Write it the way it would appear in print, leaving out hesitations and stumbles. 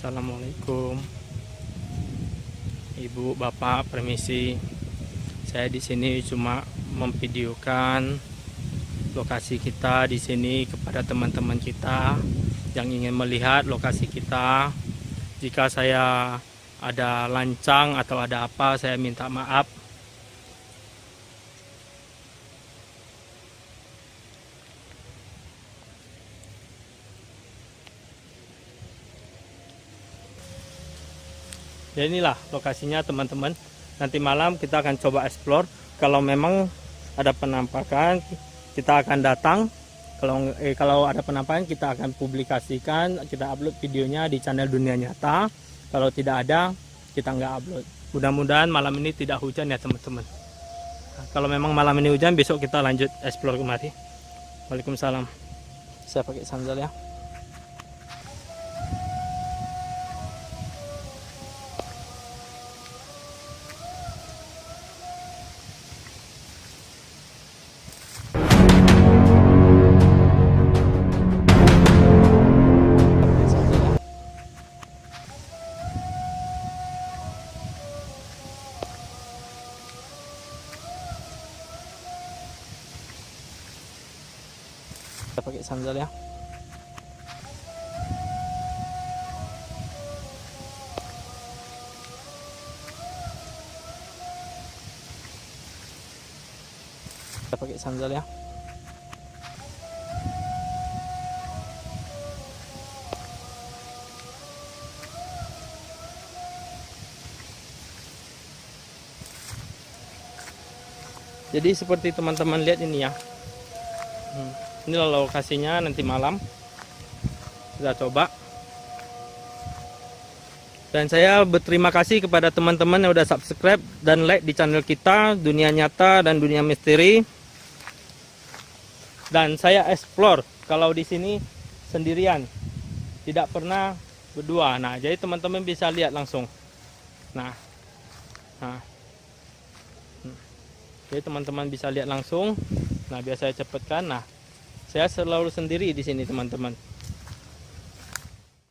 Assalamualaikum, Ibu, Bapak, permisi. Saya di sini cuma memvideokan lokasi kita di sini kepada teman-teman kita yang ingin melihat lokasi kita. Jika saya ada lancang atau ada apa, saya minta maaf. Ya inilah lokasinya teman-teman. Nanti malam kita akan coba explore. Kalau memang ada penampakan, kita akan datang. Kalau ada penampakan, kita akan publikasikan, kita upload videonya di channel Dunia Nyata. Kalau tidak ada, kita nggak upload. Mudah-mudahan malam ini tidak hujan ya teman-teman. Nah, kalau memang malam ini hujan, besok kita lanjut explore kemari. Waalaikumsalam. Saya pakai sandal ya. Kita pakai sandal ya. Kita pakai sandal ya. Jadi seperti teman-teman lihat ini ya. Inilah lokasinya nanti malam. Kita coba. Dan saya berterima kasih kepada teman-teman yang udah subscribe dan like di channel kita Dunia Nyata dan Dunia Misteri. Dan saya explore kalau di sini sendirian, tidak pernah berdua. Nah, jadi teman-teman bisa lihat langsung. Nah. Jadi teman-teman bisa lihat langsung. Nah, biar saya cepatkan. Nah, saya selalu sendiri di sini teman-teman.